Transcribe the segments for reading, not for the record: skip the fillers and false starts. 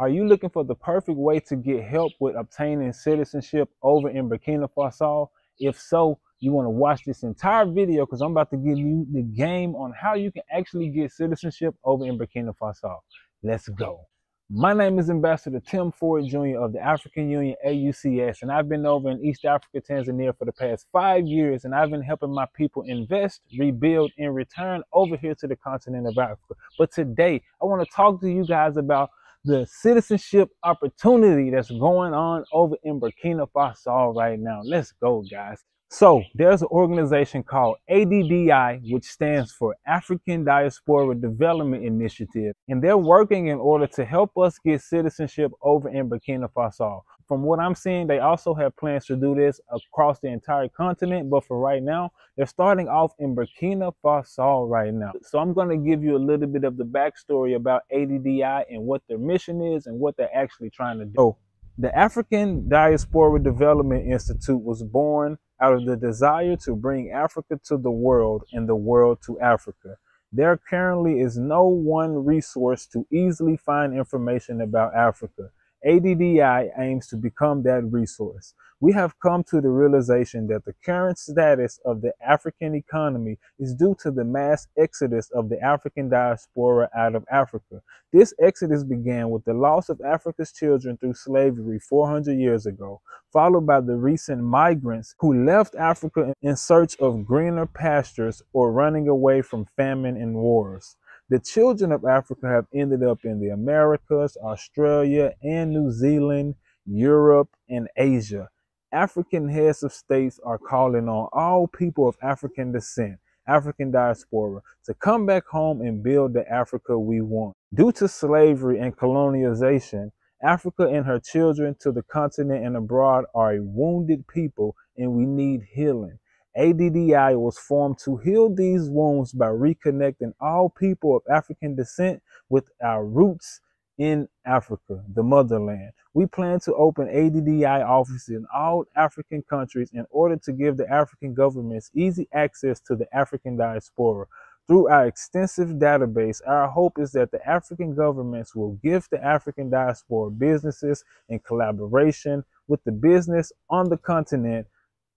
Are you looking for the perfect way to get help with obtaining citizenship over in Burkina Faso? If so, you want to watch this entire video because I'm about to give you the game on how you can actually get citizenship over in Burkina Faso. Let's go. My name is Ambassador Tim Ford Jr. of the African Union AUCS, and I've been over in East Africa, Tanzania for the past 5 years, and I've been helping my people invest, rebuild, and return over here to the continent of Africa. But today, I want to talk to you guys about the citizenship opportunity that's going on over in Burkina Faso right now. Let's go, guys. So there's an organization called ADDI, which stands for African Diaspora Development Initiative, and they're working in order to help us get citizenship over in Burkina Faso. From what I'm seeing, they also have plans to do this across the entire continent, but for right now, they're starting off in Burkina Faso right now. So I'm going to give you a little bit of the backstory about ADDI and what their mission is and what they're actually trying to do. So, the African Diaspora Development Institute was born out of the desire to bring Africa to the world and the world to Africa. There currently is no one resource to easily find information about Africa. ADDI aims to become that resource. We have come to the realization that the current status of the African economy is due to the mass exodus of the African diaspora out of Africa. This exodus began with the loss of Africa's children through slavery 400 years ago, followed by the recent migrants who left Africa in search of greener pastures or running away from famine and wars. The children of Africa have ended up in the Americas, Australia, and New Zealand, Europe, and Asia. African heads of states are calling on all people of African descent, African diaspora, to come back home and build the Africa we want. Due to slavery and colonialization, Africa and her children to the continent and abroad are a wounded people, and we need healing. ADDI was formed to heal these wounds by reconnecting all people of African descent with our roots in Africa, the motherland. We plan to open ADDI offices in all African countries in order to give the African governments easy access to the African diaspora. Through our extensive database, our hope is that the African governments will give the African diaspora businesses in collaboration with the business on the continent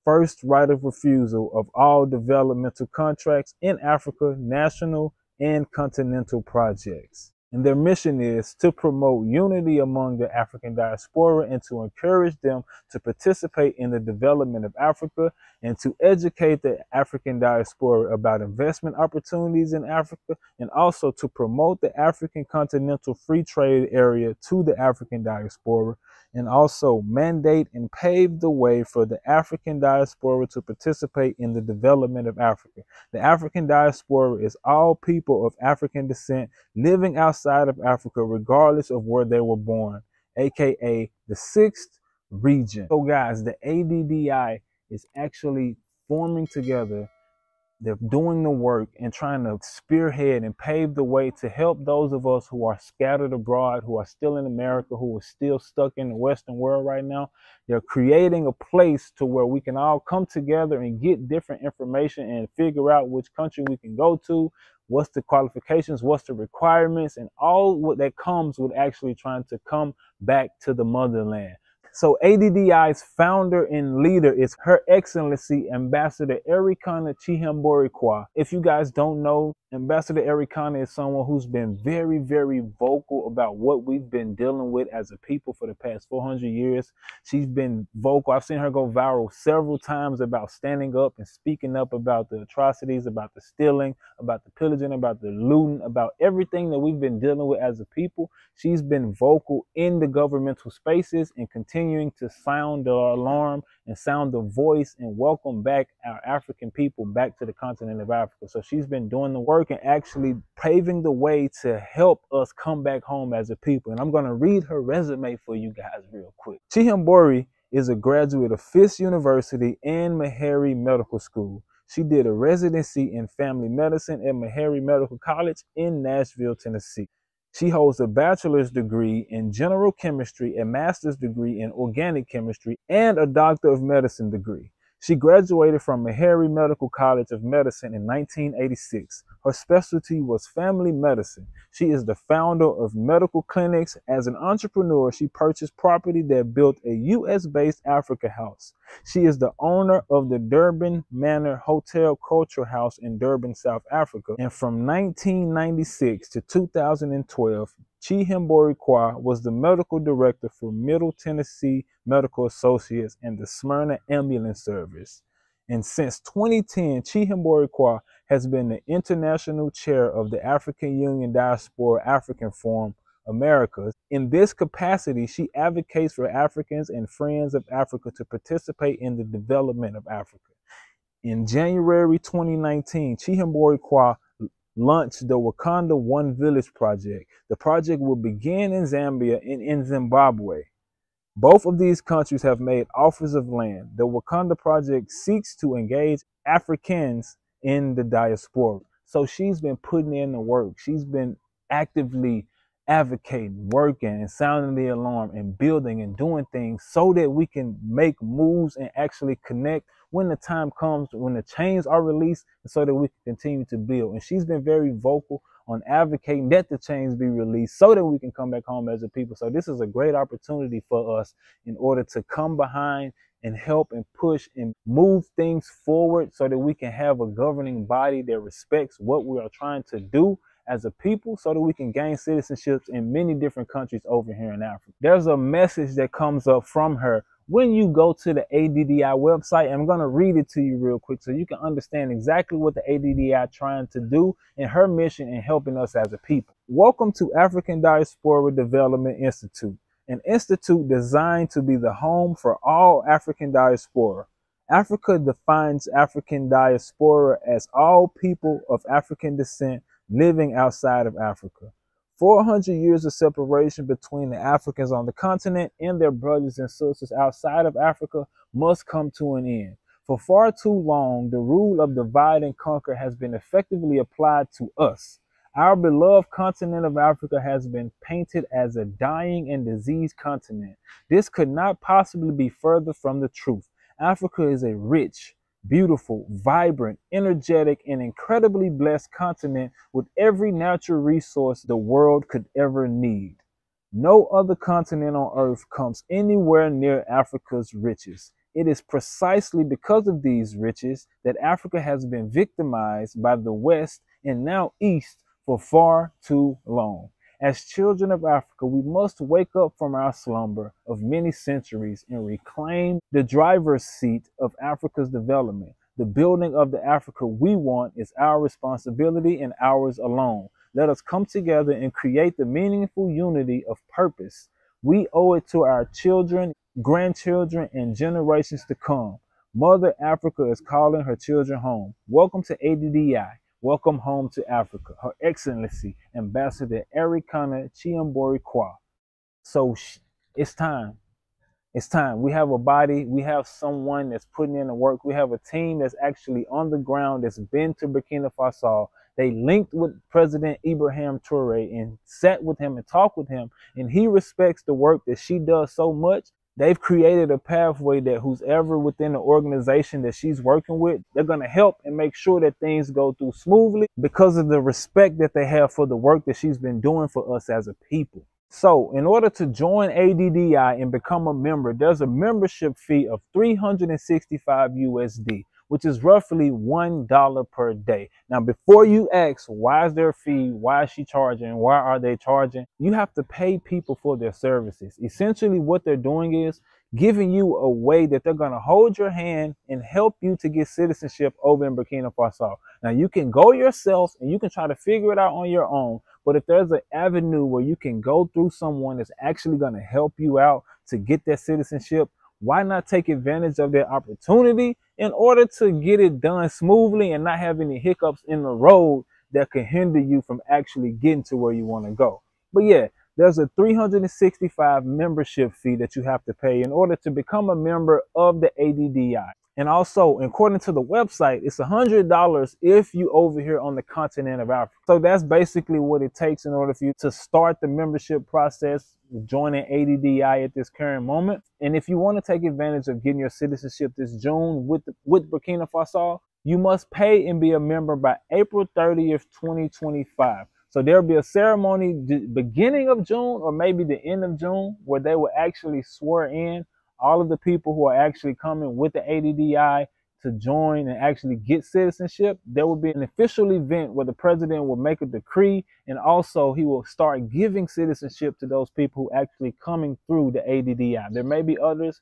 first right of refusal of all developmental contracts in Africa, national and continental projects. And their mission is to promote unity among the African diaspora and to encourage them to participate in the development of Africa and to educate the African diaspora about investment opportunities in Africa, and also to promote the African continental free trade area to the African diaspora, and also mandate and pave the way for the African diaspora to participate in the development of Africa. The African diaspora is all people of African descent living outside of Africa, regardless of where they were born, aka the 6th region. So guys, the ADDI is actually forming together. They're doing the work and trying to spearhead and pave the way to help those of us who are scattered abroad, who are still in America, who are still stuck in the Western world right now. They're creating a place to where we can all come together and get different information and figure out which country we can go to, what's the qualifications, what's the requirements, and all what that comes with actually trying to come back to the motherland. So ADDI's founder and leader is Her Excellency Ambassador Erikana Chihambori-Kwa. If you guys don't know, Ambassador Erikana is someone who's been very, very vocal about what we've been dealing with as a people for the past 400 years. She's been vocal. I've seen her go viral several times about standing up and speaking up about the atrocities, about the stealing, about the pillaging, about the looting, about everything that we've been dealing with as a people. She's been vocal in the governmental spaces and continuing to sound the alarm and sound the voice and welcome back our African people back to the continent of Africa. So she's been doing the work and actually paving the way to help us come back home as a people. And I'm going to read her resume for you guys real quick. Chihambori is a graduate of Fisk University and Meharry Medical School. She did a residency in family medicine at Meharry Medical College in Nashville, Tennessee. She holds a bachelor's degree in general chemistry, a master's degree in organic chemistry, and a doctor of medicine degree. She graduated from Meharry Medical College of Medicine in 1986. Her specialty was family medicine. She is the founder of medical clinics. As an entrepreneur, she purchased property that built a U.S.-based Africa house. She is the owner of the Durban Manor Hotel Culture House in Durban, South Africa. And from 1996 to 2012, Chihembori Kwa was the medical director for Middle Tennessee Medical Associates and the Smyrna Ambulance Service. And since 2010, Chihembori Kwa has been the international chair of the African Union Diaspora African Forum Americas. In this capacity, she advocates for Africans and Friends of Africa to participate in the development of Africa. In January 2019, Chihembori Kwa launched the Wakanda One Village project. The project will begin in Zambia and in Zimbabwe. Both of these countries have made offers of land. The Wakanda project seeks to engage Africans in the diaspora. So she's been putting in the work. She's been actively advocating, working, and sounding the alarm and building and doing things so that we can make moves and actually connect when the time comes, when the chains are released, so that we can continue to build. And she's been very vocal on advocating that the chains be released so that we can come back home as a people. So this is a great opportunity for us in order to come behind and help and push and move things forward so that we can have a governing body that respects what we are trying to do as a people, so that we can gain citizenships in many different countries over here in Africa. There's a message that comes up from her when you go to the ADDI website. I'm going to read it to you real quick so you can understand exactly what the ADDI trying to do and her mission in helping us as a people. Welcome to African Diaspora Development Institute, an institute designed to be the home for all African diaspora. Africa defines African diaspora as all people of African descent living outside of Africa. 400 years of separation between the Africans on the continent and their brothers and sisters outside of Africa must come to an end. For far too long, the rule of divide and conquer has been effectively applied to us. Our beloved continent of Africa has been painted as a dying and diseased continent. This could not possibly be further from the truth. Africa is a rich, beautiful, vibrant, energetic, and incredibly blessed continent with every natural resource the world could ever need. No other continent on earth comes anywhere near Africa's riches. It is precisely because of these riches that Africa has been victimized by the West and now East for far too long. As children of Africa, we must wake up from our slumber of many centuries and reclaim the driver's seat of Africa's development. The building of the Africa we want is our responsibility and ours alone. Let us come together and create the meaningful unity of purpose. We owe it to our children, grandchildren, and generations to come. Mother Africa is calling her children home. Welcome to ADDI. Welcome home to Africa. Her Excellency, Ambassador Erikana Chihembori Kwa. So it's time. It's time. We have a body. We have someone that's putting in the work. We have a team that's actually on the ground that's been to Burkina Faso. They linked with President Ibrahim Traoré and sat with him and talked with him. And he respects the work that she does so much. They've created a pathway that who's ever within the organization that she's working with, they're going to help and make sure that things go through smoothly because of the respect that they have for the work that she's been doing for us as a people. So in order to join ADDI and become a member, there's a membership fee of 365 USD, which is roughly $1 per day. Now, before you ask, why is there a fee? Why is she charging? Why are they charging? You have to pay people for their services. Essentially, what they're doing is giving you a way that they're going to hold your hand and help you to get citizenship over in Burkina Faso. Now, you can go yourself and you can try to figure it out on your own. But if there's an avenue where you can go through someone that's actually going to help you out to get that citizenship, why not take advantage of that opportunity in order to get it done smoothly and not have any hiccups in the road that can hinder you from actually getting to where you want to go? But yeah, there's a 365 membership fee that you have to pay in order to become a member of the ADDI. And also, according to the website, it's $100 if you over here on the continent of Africa. So that's basically what it takes in order for you to start the membership process, joining ADDI at this current moment. And if you want to take advantage of getting your citizenship this June with Burkina Faso, you must pay and be a member by April 30th, 2025. So there'll be a ceremony beginning of June or maybe the end of June where they will actually swear in all of the people who are actually coming with the ADDI to join and actually get citizenship. There will be an official event where the president will make a decree, and also he will start giving citizenship to those people who actually coming through the ADDI. There may be others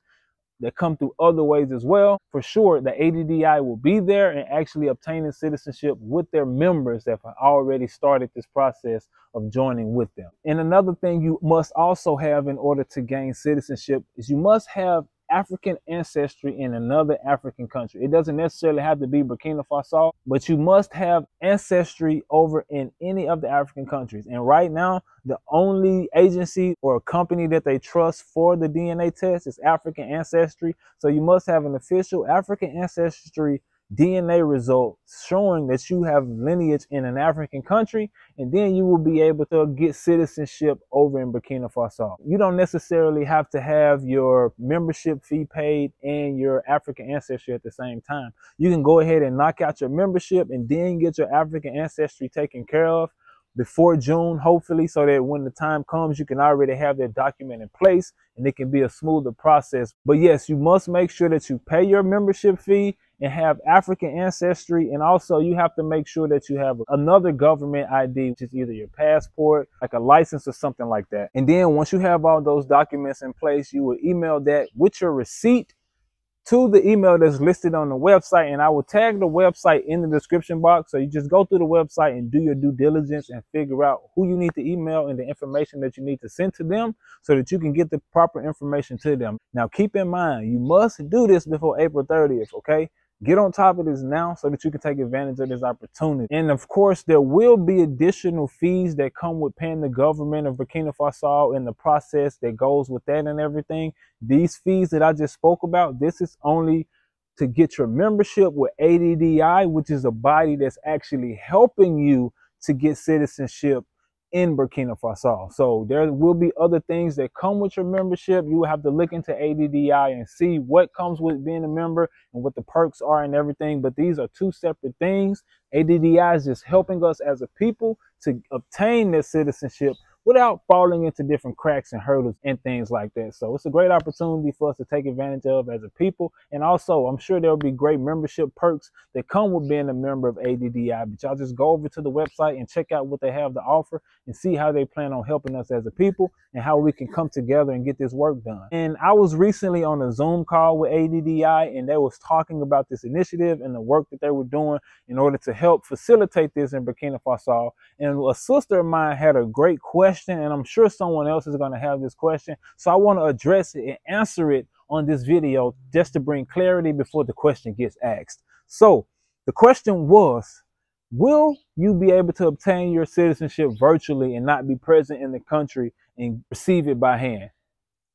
that come through other ways as well. For sure, the ADDI will be there and actually obtaining citizenship with their members that have already started this process of joining with them. And another thing you must also have in order to gain citizenship is you must have African ancestry in another African country. It doesn't necessarily have to be Burkina Faso, but you must have ancestry over in any of the African countries. And right now, the only agency or company that they trust for the DNA test is African Ancestry. So you must have an official African Ancestry DNA result showing that you have lineage in an African country, and then you will be able to get citizenship over in Burkina Faso. You don't necessarily have to have your membership fee paid and your African ancestry at the same time. You can go ahead and knock out your membership and then get your African ancestry taken care of before June, hopefully, so that when the time comes, you can already have that document in place and it can be a smoother process. But yes, you must make sure that you pay your membership fee and have African ancestry, and also you have to make sure that you have another government ID, which is either your passport, like a license or something like that. And then once you have all those documents in place, you will email that with your receipt to the email that's listed on the website, and I will tag the website in the description box. So you just go through the website and do your due diligence and figure out who you need to email and the information that you need to send to them so that you can get the proper information to them. Now keep in mind, you must do this before April 30th, okay? Get on top of this now so that you can take advantage of this opportunity. And of course, there will be additional fees that come with paying the government of Burkina Faso and the process that goes with that and everything. These fees that I just spoke about, this is only to get your membership with ADDI, which is a body that's actually helping you to get citizenship in Burkina Faso. So there will be other things that come with your membership. You will have to look into ADDI and see what comes with being a member and what the perks are and everything. But these are two separate things. ADDI is just helping us as a people to obtain this citizenship without falling into different cracks and hurdles and things like that. So it's a great opportunity for us to take advantage of as a people. And also, I'm sure there'll be great membership perks that come with being a member of ADDI. But y'all just go over to the website and check out what they have to offer and see how they plan on helping us as a people and how we can come together and get this work done. And I was recently on a Zoom call with ADDI, and they was talking about this initiative and the work that they were doing in order to help facilitate this in Burkina Faso. And a sister of mine had a great question, and I'm sure someone else is going to have this question. So I want to address it and answer it on this video just to bring clarity before the question gets asked. So the question was, will you be able to obtain your citizenship virtually and not be present in the country and receive it by hand?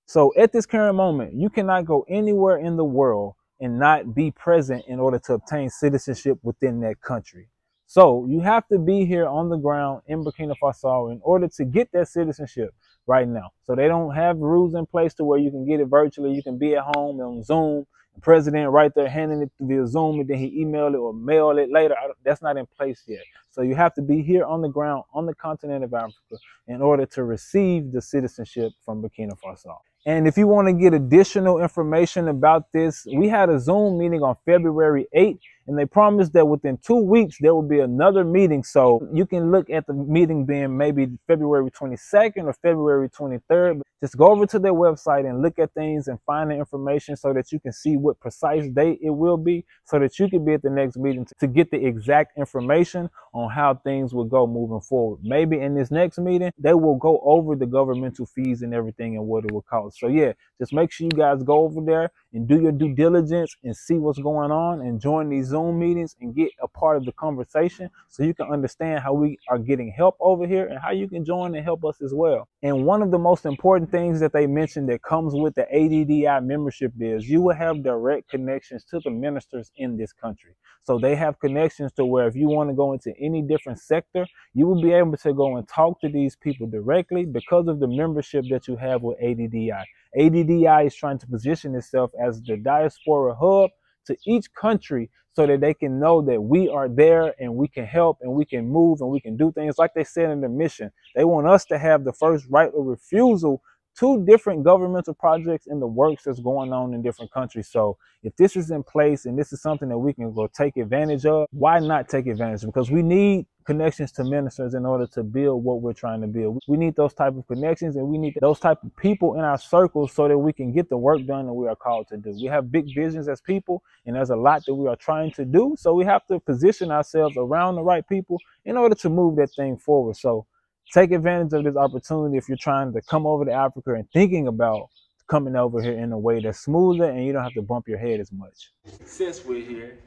So at this current moment, you cannot go anywhere in the world and not be present in order to obtain citizenship within that country. So you have to be here on the ground in Burkina Faso in order to get that citizenship right now. So they don't have rules in place to where you can get it virtually. You can be at home on Zoom, the president right there handing it via Zoom, and then he email it or mail it later. That's not in place yet. So you have to be here on the ground on the continent of Africa in order to receive the citizenship from Burkina Faso. And if you want to get additional information about this, we had a Zoom meeting on February 8th. And they promised that within 2 weeks, there will be another meeting. So you can look at the meeting being maybe February 22nd or February 23rd. Just go over to their website and look at things and find the information so that you can see what precise date it will be, so that you can be at the next meeting to get the exact information on how things will go moving forward. Maybe in this next meeting, they will go over the governmental fees and everything and what it will cost. So yeah, just make sure you guys go over there and do your due diligence and see what's going on and join these Zoom meetings and get a part of the conversation so you can understand how we are getting help over here and how you can join and help us as well. And one of the most important things that they mentioned that comes with the ADDI membership is you will have direct connections to the ministers in this country. So they have connections to where if you want to go into any different sector, you will be able to go and talk to these people directly because of the membership that you have with ADDI. ADDI is trying to position itself as the diaspora hub to each country so that they can know that we are there and we can help and we can move and we can do things like they said in the mission. They want us to have the first right of refusal to different governmental projects in the works that's going on in different countries. So if this is in place and this is something that we can go take advantage of, why not take advantage? Because we need connections to ministers in order to build what we're trying to build. We need those type of connections and we need those type of people in our circles so that we can get the work done that we are called to do. We have big visions as people and there's a lot that we are trying to do. So we have to position ourselves around the right people in order to move that thing forward. So take advantage of this opportunity if you're trying to come over to Africa and thinking about coming over here in a way that's smoother and you don't have to bump your head as much. Since we're here,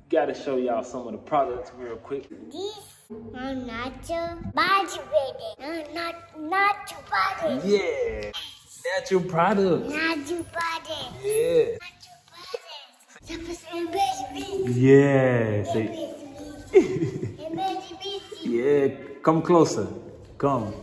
got to show y'all some of the products real quick. This I'm not your body ready. Not your body. Yeah, natural product. Not your body. Yeah. Yeah. Yeah, come closer. Come.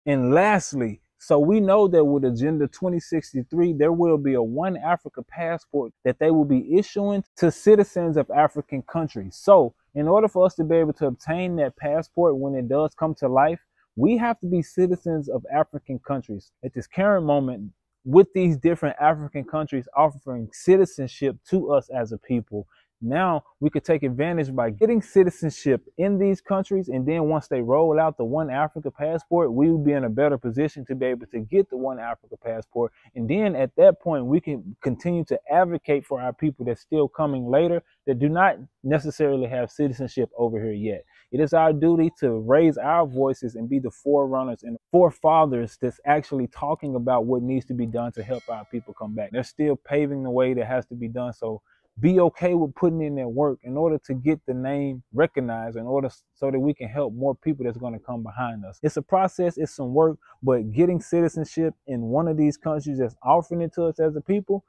And lastly, so we know that with Agenda 2063, there will be a One Africa passport that they will be issuing to citizens of African countries. So in order for us to be able to obtain that passport when it does come to life, we have to be citizens of African countries. At this current moment, with these different African countries offering citizenship to us as a people, now we could take advantage by getting citizenship in these countries, and then once they roll out the One Africa passport, we will be in a better position to be able to get the One Africa passport. And then at that point, we can continue to advocate for our people that's still coming later that do not necessarily have citizenship over here yet. It is our duty to raise our voices and be the forerunners and forefathers that's actually talking about what needs to be done to help our people come back. They're still paving the way that has to be done. So be okay with putting in that work in order to get the name recognized, in order so that we can help more people that's going to come behind us. It's a process, it's some work, but getting citizenship in one of these countries that's offering it to us as a people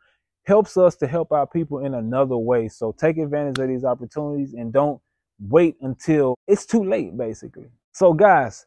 helps us to help our people in another way. So take advantage of these opportunities and don't wait until it's too late, basically. So guys,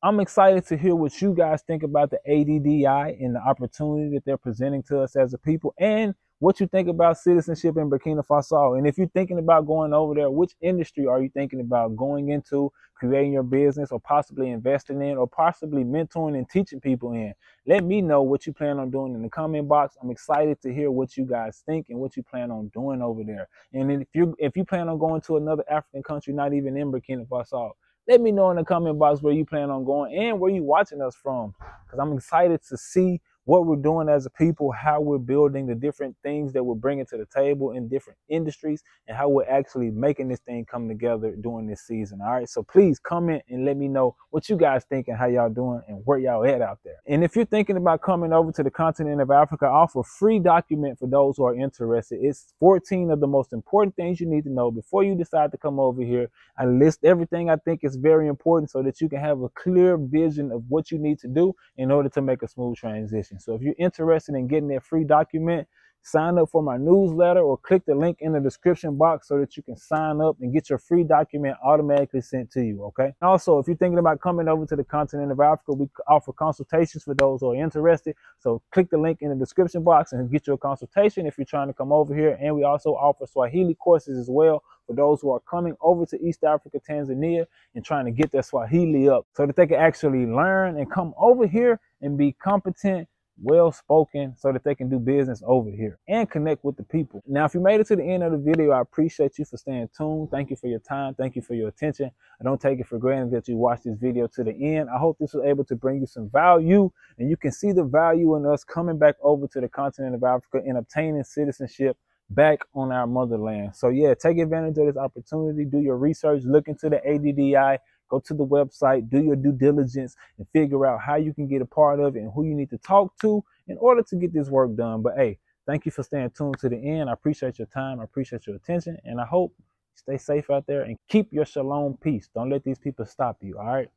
I'm excited to hear what you guys think about the ADDI and the opportunity that they're presenting to us as a people, and what you think about citizenship in Burkina Faso. And if you're thinking about going over there, which industry are you thinking about going into, creating your business, or possibly investing in, or possibly mentoring and teaching people in? Let me know what you plan on doing in the comment box. I'm excited to hear what you guys think and what you plan on doing over there. And if you plan on going to another African country, not even in Burkina Faso, let me know in the comment box where you plan on going and where you watching us from, because I'm excited to see what we're doing as a people, how we're building the different things that we're bringing to the table in different industries, and how we're actually making this thing come together during this season. All right, so please comment and let me know what you guys think and how y'all doing and where y'all at out there. And if you're thinking about coming over to the continent of Africa, I offer a free document for those who are interested. It's 14 of the most important things you need to know before you decide to come over here. I list everything I think is very important so that you can have a clear vision of what you need to do in order to make a smooth transition. So if you're interested in getting that free document, sign up for my newsletter or click the link in the description box so that you can sign up and get your free document automatically sent to you, okay? Also, if you're thinking about coming over to the continent of Africa, we offer consultations for those who are interested. So click the link in the description box and get your consultation if you're trying to come over here. And we also offer Swahili courses as well for those who are coming over to East Africa, Tanzania, and trying to get their Swahili up so that they can actually learn and come over here and be competent, well-spoken, so that they can do business over here and connect with the people. Now, if you made it to the end of the video, I appreciate you for staying tuned. Thank you for your time. Thank you for your attention. I don't take it for granted that you watched this video to the end. I hope this was able to bring you some value, and you can see the value in us coming back over to the continent of Africa and obtaining citizenship back on our motherland. So yeah, take advantage of this opportunity. Do your research, look into the ADDI, go to the website, do your due diligence, and figure out how you can get a part of it and who you need to talk to in order to get this work done. But hey, thank you for staying tuned to the end. I appreciate your time. I appreciate your attention. And I hope you stay safe out there and keep your shalom peace. Don't let these people stop you. All right.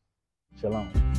Shalom.